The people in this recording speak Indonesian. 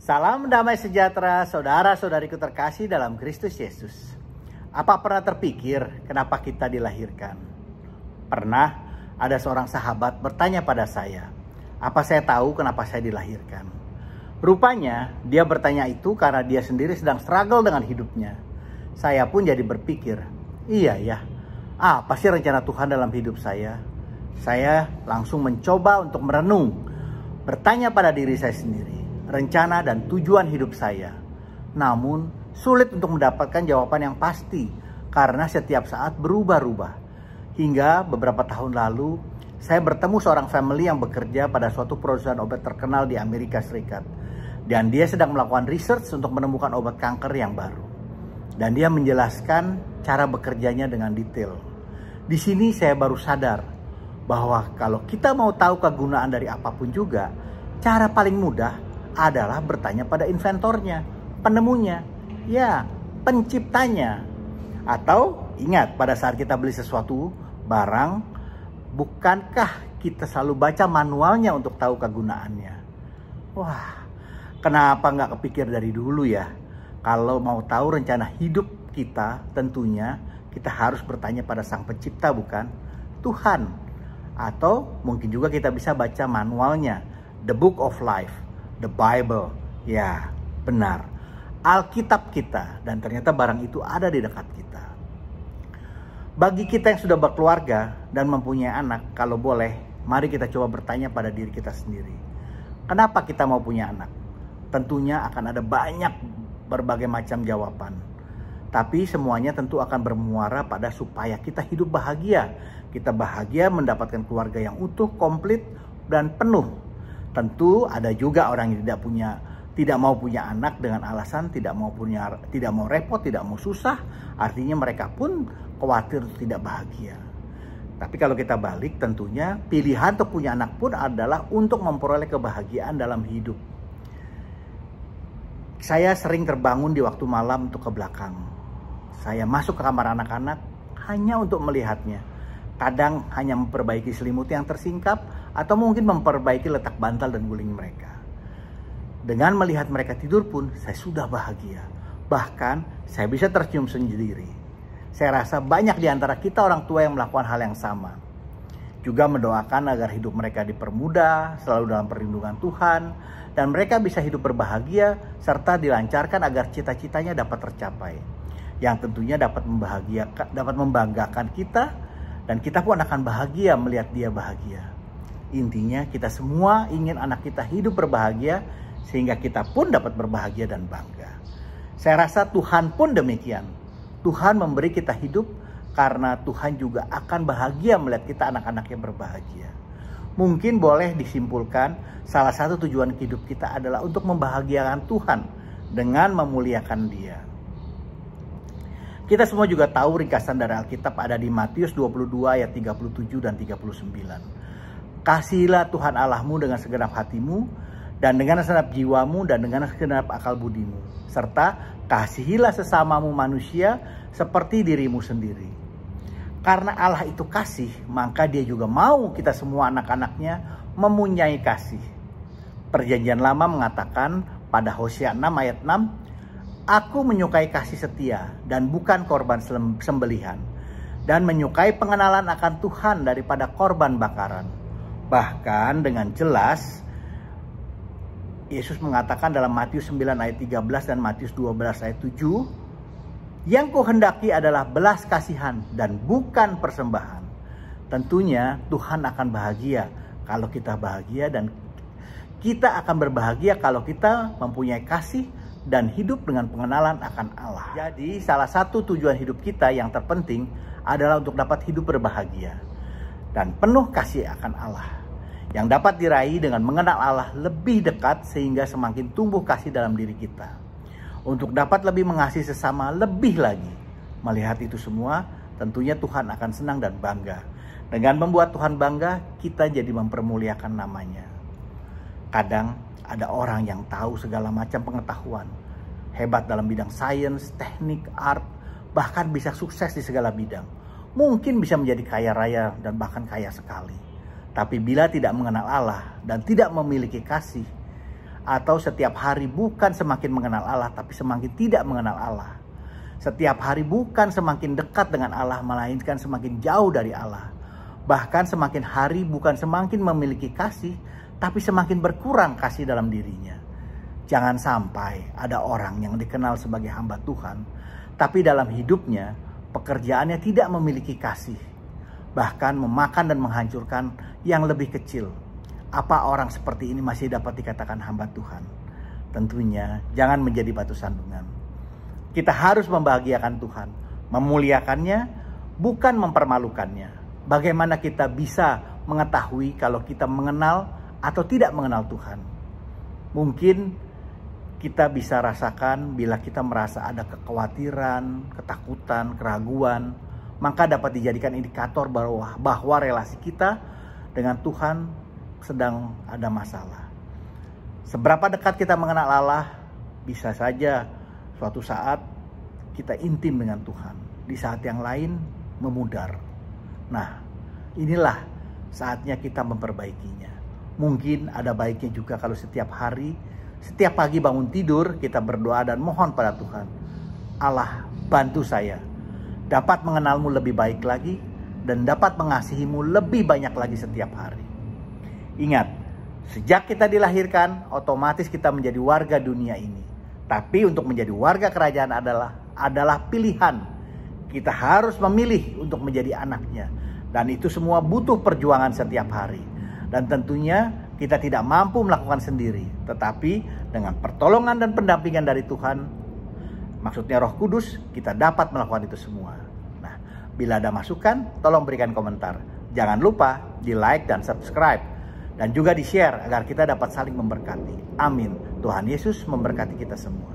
Salam damai sejahtera saudara-saudariku terkasih dalam Kristus Yesus. Apa pernah terpikir kenapa kita dilahirkan? Pernah ada seorang sahabat bertanya pada saya, apa saya tahu kenapa saya dilahirkan? Rupanya dia bertanya itu karena dia sendiri sedang struggle dengan hidupnya. Saya pun jadi berpikir, iya ya, apa sih rencana Tuhan dalam hidup saya? Saya langsung mencoba untuk merenung, bertanya pada diri saya sendiri, rencana dan tujuan hidup saya. Namun sulit untuk mendapatkan jawaban yang pasti karena setiap saat berubah-ubah. Hingga beberapa tahun lalu saya bertemu seorang family yang bekerja pada suatu perusahaan obat terkenal di Amerika Serikat. Dan dia sedang melakukan research untuk menemukan obat kanker yang baru. Dan dia menjelaskan cara bekerjanya dengan detail. Di sini saya baru sadar bahwa kalau kita mau tahu kegunaan dari apapun juga, cara paling mudah adalah bertanya pada inventornya, penemunya, ya, penciptanya. Atau ingat, pada saat kita beli sesuatu barang, bukankah kita selalu baca manualnya untuk tahu kegunaannya? Wah, kenapa nggak kepikir dari dulu ya? Kalau mau tahu rencana hidup kita, tentunya kita harus bertanya pada Sang Pencipta, bukan? Tuhan. Atau mungkin juga kita bisa baca manualnya, The Book of Life, The Bible. Ya, benar. Alkitab kita, dan ternyata barang itu ada di dekat kita. Bagi kita yang sudah berkeluarga dan mempunyai anak, kalau boleh, mari kita coba bertanya pada diri kita sendiri. Kenapa kita mau punya anak? Tentunya akan ada banyak berbagai macam jawaban. Tapi semuanya tentu akan bermuara pada supaya kita hidup bahagia. Kita bahagia mendapatkan keluarga yang utuh, komplit, dan penuh. Tentu ada juga orang yang tidak mau punya anak dengan alasan tidak mau repot, tidak mau susah. Artinya mereka pun khawatir tidak bahagia. Tapi kalau kita balik, tentunya pilihan untuk punya anak pun adalah untuk memperoleh kebahagiaan dalam hidup. Saya sering terbangun di waktu malam untuk ke belakang. Saya masuk ke kamar anak-anak hanya untuk melihatnya. Kadang hanya memperbaiki selimut yang tersingkap atau mungkin memperbaiki letak bantal dan guling mereka. Dengan melihat mereka tidur pun saya sudah bahagia. Bahkan saya bisa tersenyum sendiri. Saya rasa banyak di antara kita orang tua yang melakukan hal yang sama. Juga mendoakan agar hidup mereka dipermudah, selalu dalam perlindungan Tuhan, dan mereka bisa hidup berbahagia serta dilancarkan agar cita-citanya dapat tercapai. Yang tentunya dapat membanggakan kita, dan kita pun akan bahagia melihat dia bahagia. Intinya kita semua ingin anak kita hidup berbahagia sehingga kita pun dapat berbahagia dan bangga. Saya rasa Tuhan pun demikian. Tuhan memberi kita hidup karena Tuhan juga akan bahagia melihat kita anak-anaknya berbahagia. Mungkin boleh disimpulkan salah satu tujuan hidup kita adalah untuk membahagiakan Tuhan dengan memuliakan Dia. Kita semua juga tahu ringkasan dari Alkitab ada di Matius 22 ayat 37 dan 39. Kasihilah Tuhan Allahmu dengan segenap hatimu dan dengan segenap jiwamu dan dengan segenap akal budimu. Serta kasihilah sesamamu manusia seperti dirimu sendiri. Karena Allah itu kasih, maka Dia juga mau kita semua anak-anaknya mempunyai kasih. Perjanjian Lama mengatakan pada Hosea 6 ayat 6, Aku menyukai kasih setia dan bukan korban sembelihan, dan menyukai pengenalan akan Tuhan daripada korban bakaran. Bahkan dengan jelas Yesus mengatakan dalam Matius 9 ayat 13 dan Matius 12 ayat 7, yang kuhendaki adalah belas kasihan dan bukan persembahan. Tentunya Tuhan akan bahagia kalau kita bahagia, dan kita akan berbahagia kalau kita mempunyai kasih dan hidup dengan pengenalan akan Allah. Jadi salah satu tujuan hidup kita yang terpenting adalah untuk dapat hidup berbahagia dan penuh kasih akan Allah, yang dapat diraih dengan mengenal Allah lebih dekat sehingga semakin tumbuh kasih dalam diri kita. Untuk dapat lebih mengasihi sesama lebih lagi. Melihat itu semua, tentunya Tuhan akan senang dan bangga. Dengan membuat Tuhan bangga, kita jadi mempermuliakan namanya. Kadang ada orang yang tahu segala macam pengetahuan, hebat dalam bidang sains, teknik, art, bahkan bisa sukses di segala bidang. Mungkin bisa menjadi kaya raya dan bahkan kaya sekali. Tapi bila tidak mengenal Allah dan tidak memiliki kasih, Atau setiap hari bukan semakin mengenal Allah, tapi semakin tidak mengenal Allah. Setiap hari bukan semakin dekat dengan Allah, melainkan semakin jauh dari Allah. Bahkan semakin hari bukan semakin memiliki kasih, tapi semakin berkurang kasih dalam dirinya. Jangan sampai ada orang yang dikenal sebagai hamba Tuhan, tapi dalam hidupnya, pekerjaannya tidak memiliki kasih. Bahkan memakan dan menghancurkan yang lebih kecil. Apa orang seperti ini masih dapat dikatakan hamba Tuhan? Tentunya jangan menjadi batu sandungan. Kita harus membahagiakan Tuhan, memuliakannya, bukan mempermalukannya. Bagaimana kita bisa mengetahui kalau kita mengenal atau tidak mengenal Tuhan? Mungkin kita bisa rasakan bila kita merasa ada kekhawatiran, ketakutan, keraguan, maka dapat dijadikan indikator bahwa relasi kita dengan Tuhan sedang ada masalah. Seberapa dekat kita mengenal Allah, bisa saja suatu saat kita intim dengan Tuhan, di saat yang lain memudar. Nah, inilah saatnya kita memperbaikinya. Mungkin ada baiknya juga kalau setiap hari, setiap pagi bangun tidur, kita berdoa dan mohon pada Tuhan, Allah, bantu saya dapat mengenalmu lebih baik lagi dan dapat mengasihimu lebih banyak lagi setiap hari. Ingat, sejak kita dilahirkan, otomatis kita menjadi warga dunia ini. Tapi untuk menjadi warga kerajaan adalah pilihan. Kita harus memilih untuk menjadi anaknya. Dan itu semua butuh perjuangan setiap hari. Dan tentunya kita tidak mampu melakukan sendiri. Tetapi dengan pertolongan dan pendampingan dari Tuhan, maksudnya Roh Kudus, kita dapat melakukan itu semua. Nah, bila ada masukan, tolong berikan komentar. Jangan lupa di like dan subscribe. Dan juga di-share agar kita dapat saling memberkati. Amin. Tuhan Yesus memberkati kita semua.